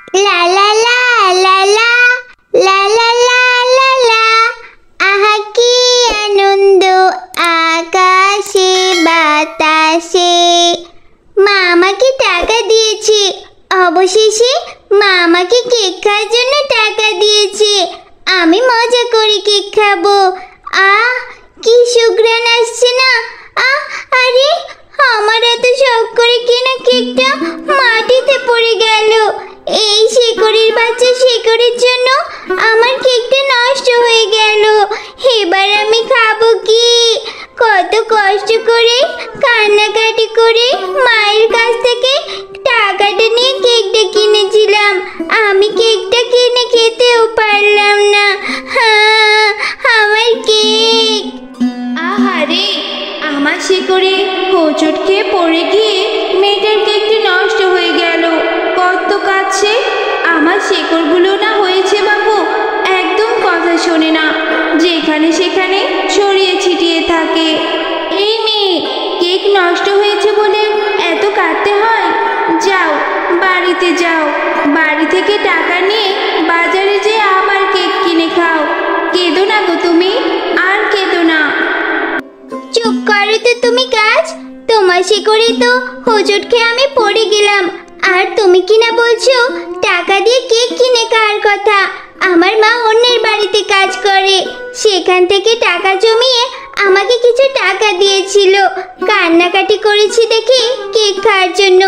লা লা লা লা লা লা লা লা লা লা, আহা কি আনন্দ আকাশে বাতাসে। মা আমাকে টাকা দিয়েছে, অবশেষে মা আমাকে কেক খাওয়ার জন্য টাকা দিয়েছে। আমি মজা করে কেক খাবো। আহ, কি সুঘ্রাণ আসছে না। আরে আমার এত শখ করে কেনা কেকটা মাটিতে পড়ে গেল। এই শিকড়ের বাচ্চা শিকড়ের জন্য আমার কেকটা নষ্ট হয়ে গেল। এবার আমি খাবো কি? কত কষ্ট করে কান্নাকাটি করে মায়ের কাছ থেকে টাকাটা নিয়ে কেকটা কিনেছিলাম, আমি কেকটা কিনে খেতেও পারলাম না। আমার কেক। আহারে, আমার শিকড়ে হোঁচট খেয়ে পড়ে গিয়ে মেয়েটার কেকটি নষ্ট হয়ে গেল। কত কাছে আমার শিকড়গুলো না হয়েছে বাবু, একদম কথা শোনে না, যেখানে সেখানে ছড়িয়ে ছিটিয়ে থাকে। এই মেয়ে, কেক নষ্ট হয়েছে বলে এত কাঁদতে হয়? যাও, বাড়িতে যাও, বাড়ি থেকে টাকা নিয়ে বাজারে যেয়ে আবার কেক কিনে খাও। কেঁদো না গো তুমি, আর কেঁদো না। চুপ করো তো তুমি গাছ, তোমার শিকড়ে তো হোঁচট খেয়ে আমি পড়ে গেলাম, আর তুমি কিনা বলছো টাকা দিয়ে কেক কিনে খাওয়ার কথা। আমার মা অন্যের বাড়িতে কাজ করে, সেখান থেকে টাকা জমিয়ে আমাকে কিছু টাকা দিয়েছিল, কান্নাকাটি করেছি দেখে কেক খাওয়ার জন্য।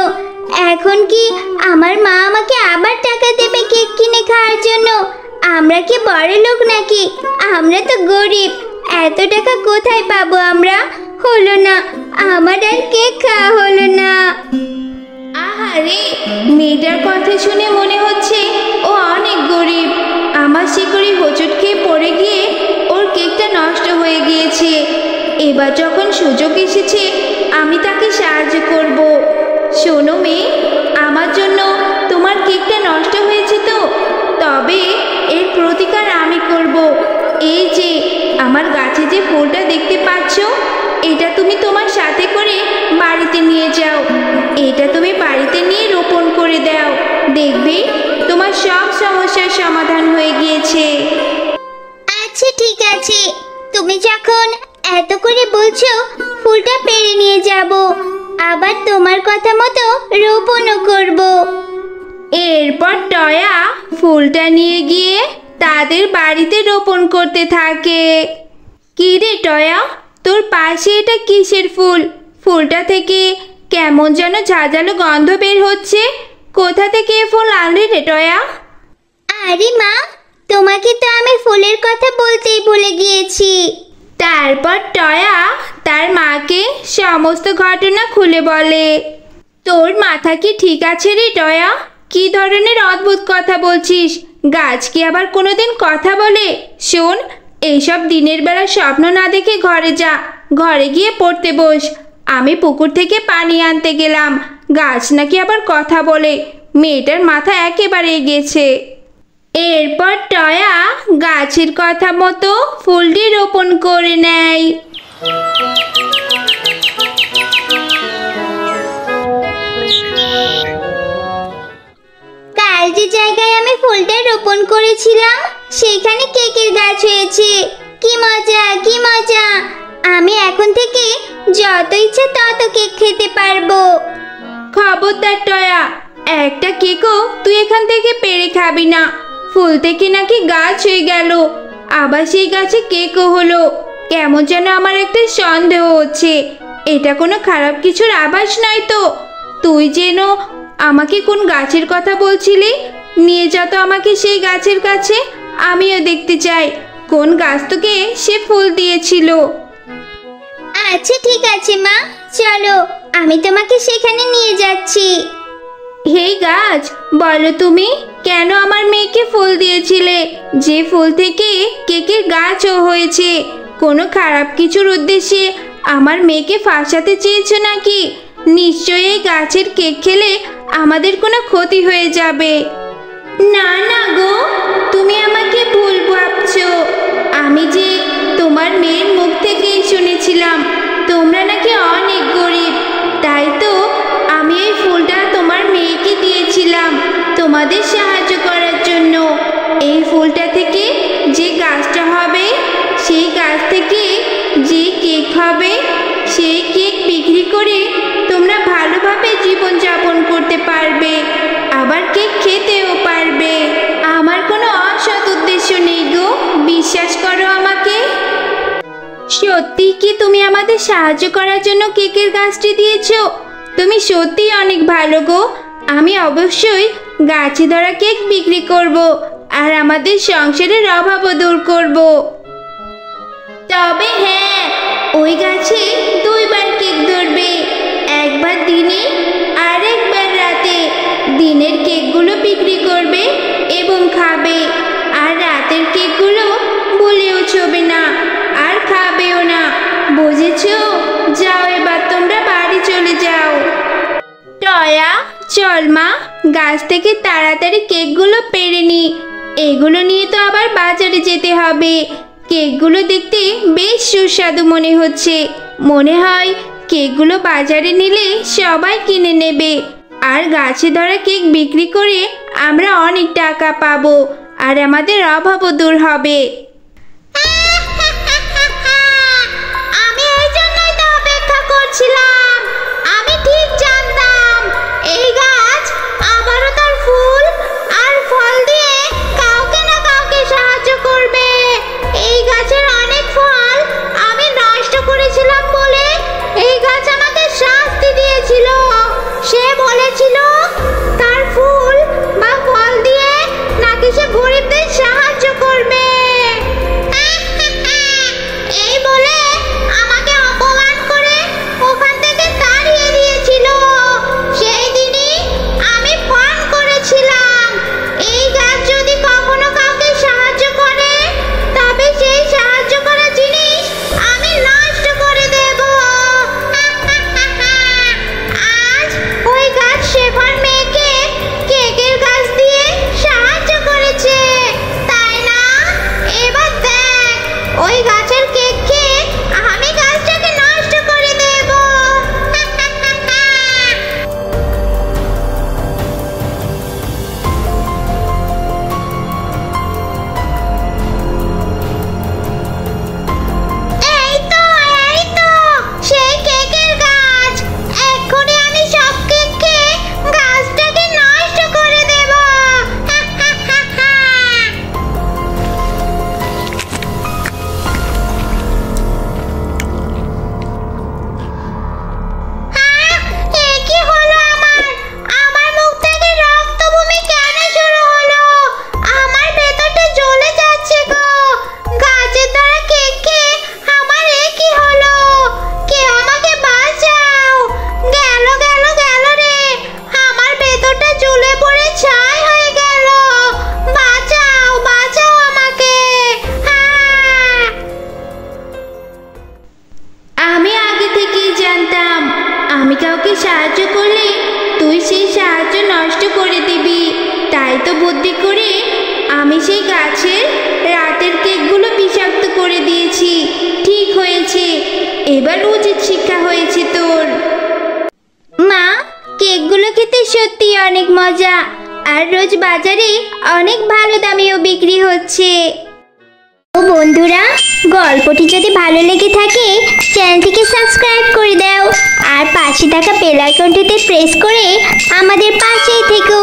এখন কি আমার মা আমাকে আবার টাকা দেবে কেক কিনে খাওয়ার জন্য? আমরা কি বড় লোক নাকি? আমরা তো গরিব, এত টাকা কোথায় পাবো আমরা? হলো না, আমার আর কেক খাওয়া হলো না। আহারে, মেয়েটার কথা শুনে মনে হচ্ছে ও অনেক গরিব। আমার শিকড়ি হোঁচট খেয়ে পড়ে গিয়ে ওর কেকটা নষ্ট হয়ে গিয়েছে। এবার যখন সুযোগ এসেছে আমি তাকে সাহায্য করব। শোনো মেয়ে, আমার জন্য তোমার কেকটা নষ্ট হয়েছে তো, তবে এর প্রতিকার আমি করব। এই যে আমার গাছে যে ফুলটা দেখতে পাচ্ছ, এটা তুমি তোমার সাথে করে বাড়িতে নিয়ে যাও। এটা তুমি বাড়িতে নিয়ে রোপণ করে দাও, দেখবে তোমার সব সমস্যার সমাধান হয়ে গিয়েছে। আচ্ছা ঠিক আছে, তুমি যখন এত করে বলছো ফুলটা পেড়ে নিয়ে যাব, আবার তোমার কথা মতো রোপণও করব। এরপর টয়া ফুলটা নিয়ে গিয়ে তাদের বাড়িতে রোপণ করতে থাকে। কি রে টয়া, তোর পাশে এটা কিসের ফুল? ফুলটা থেকে কেমন যেন ঝাঁঝালো গন্ধ বের হচ্ছে। কোথা থেকে এ ফুল আনলি রে টয়া? আরে মা, তোমাকে তো আমি ফুলের কথা বলতেই ভুলে গিয়েছি। তারপর টয়া তার মাকে সমস্ত ঘটনা খুলে বলে। তোর মাথা কি ঠিক আছে রে টয়া? কি ধরনের অদ্ভুত কথা বলছিস? গাছ কি আবার কোনোদিন কথা বলে? শোন, এইসব দিনের বেলা স্বপ্ন না দেখে ঘরে যা, ঘরে গিয়ে পড়তে বস। আমি পুকুর থেকে পানি আনতে গেলাম, গাছ নাকি আবার কথা বলে। মেয়েটার মাথা একেবারে গেছে। এরপর টয়া গাছের কথা মতো ফুলটি রোপণ করে নেয়। কাল যে জায়গায় আমি ফুলটা রোপণ করেছিলাম সেখানে কেকের গাছ হয়েছে। কি মজা, কি মজা! আমি এখন থেকে যত ইচ্ছা তত কেক খেতে পারবো। খবরদার টয়া, একটা কেকও তুই এখান থেকে পেড়ে খাবি না। ফুল থেকে নাকি গাছ হয়ে গেল, আবার সেই গাছে কেকও হলো। কেমন যেন আমার একটা সন্দেহ হচ্ছে। এটা কোনো খারাপ কিছুর আভাস নয় তো? তুই যেন আমাকে কোন গাছের কথা বলছিলি? নিয়ে যা তো আমাকে সেই গাছের কাছে, আমিও দেখতে চাই কোন গাছ তোকে সে ফুল দিয়েছিল। আচ্ছা ঠিক আছে মা, চলো আমি তোমাকে সেখানে নিয়ে যাচ্ছি। হে গাছ, বলো তুমি কেন আমার মেয়েকে ফুল দিয়েছিলে? যে ফুল থেকে কেকের গাছও হয়েছে, কোনো খারাপ কিছুর উদ্দেশ্যে আমার মেয়েকে ফাঁসাতে চেয়েছো নাকি? নিশ্চয়ই এই গাছের কেক খেলে আমাদের কোনো ক্ষতি হয়ে যাবে। না না গো, তুমি আমাকে ভুল ভাবছো। আমি যে তোমার মেয়ের মুখ থেকেই শুনেছিলাম তোমরা নাকি অনেক গরিব, তাই তো আমি এই ফুলটা তোমার মেয়েকে দিয়েছিলাম। তোমার তোমাদের সাহায্য করার জন্য। এই ফুলটা থেকে যে গাছটা হবে, সেই গাছ থেকে যে কেক হবে, সেই কেক বিক্রি করে তোমরা ভালোভাবে জীবনযাপন করতে পারবে, আবার কেক খেতেও পারবে। আমার কোনো অসৎ উদ্দেশ্য নেই গো, বিশ্বাস করো আমাকে। সত্যি কি তুমি আমাদের সাহায্য করার জন্য কেকের গাছটি দিয়েছো? তুমি সত্যিই অনেক ভালো গো। আমি অবশ্যই গাছে ধরা কেক বিক্রি করব, আর আমাদের সংসারের অভাবও দূর করব। তবে হ্যাঁ, ওই গাছে দুইবার কেক ধরবে, একবার দিনে আর একবার রাতে। দিনের কেকগুলো বিক্রি করবে এবং খাবে, আর রাতের কেকগুলো ভুলেও ছোবে না আর খাবেও না। বুঝেছো? যাও, এবার তোমরা বাড়ি চলে যাও। টয়া, চল মা, গাছ থেকে তাড়াতাড়ি কেকগুলো পেড়ে নি। এগুলো নিয়ে তো আবার বাজারে যেতে হবে। কেকগুলো দেখতে বেশ সুস্বাদু মনে হচ্ছে। মনে হয় কেকগুলো বাজারে নিলে সবাই কিনে নেবে, আর গাছে ধরা কেক বিক্রি করে আমরা অনেক টাকা পাবো, আর আমাদের অভাবও দূর হবে। আমি এই জন্যই তো অপেক্ষা করছিলাম। আমি ঠিক জানতাম এই গাছ আবারও তার ফুল আর ফল দিয়ে কাউকে না কাউকে সাহায্য করবে। এই গাছের অনেক ফল আমি নষ্ট করেছিলাম বলে এই গাছ আমাকে শাস্তি দিয়েছিল। সে বলেছিল তার ফুল বা ফল দিয়ে নাকি সে গরিবদের সাহায্য করবে। এই বলে আমাকে অপমান করে ওখান থেকে তাড়িয়ে দিয়েছিল। সেই দিনই আমি পান করেছিলাম এই গাছ যদি কখনো কাউকে সাহায্য করে, তবে সেই সাহায্য করা জিনিস আমি নষ্ট করে দেব। আজ ওই গাছ শেফার মেয়েকে কেকের গাছ দিয়ে সাহায্য করেছে, তাই না? এবার দেখ, ওই গাছের কেক খেয়ে আমি গাছটাকে নষ্ট করে দেব। এই তো সেই কেকের গাছ। এক্ষুনি আমি সব কেক খেয়ে গাছটাকে নষ্ট করে দেব। এ কি হলো আমার? আমার মুখ থেকে রক্ত বমি কেন শুরু হলো? আমার ভেতরটা জ্বলে যাচ্ছে গো। গাছের দ্বারা কেক খেয়ে আমার এ কি হলো? কেউ আমাকে বাঁচাও। গেল গেল গেল রে, আমার ভেতরটা জ্বলে পড়ে ছাই হয়ে গেল। বাঁচাও বাঁচাও আমাকে। আমি আগে থেকেই জানতাম আমি কাউকে সাহায্য করলে তুই সেই সাহায্য নষ্ট করে দিবি। তাই তো বুদ্ধি করে আমি সেই গাছের রাতের কেকগুলো বিষাক্ত করে দিয়েছি। ঠিক হয়েছে, এবার উচিত শিক্ষা হয়েছে তোর। মা, কেকগুলো খেতে সত্যি অনেক মজা, আর রোজ বাজারে অনেক ভালো দামেও বিক্রি হচ্ছে। ও বন্ধুরা, গল্পটি যদি ভালো লেগে থাকে চ্যানেলটিকে সাবস্ক্রাইব করে দাও, আর পাশে থাকা বেল আইকনটিতে প্রেস করে আমাদের পাশেই থেকো।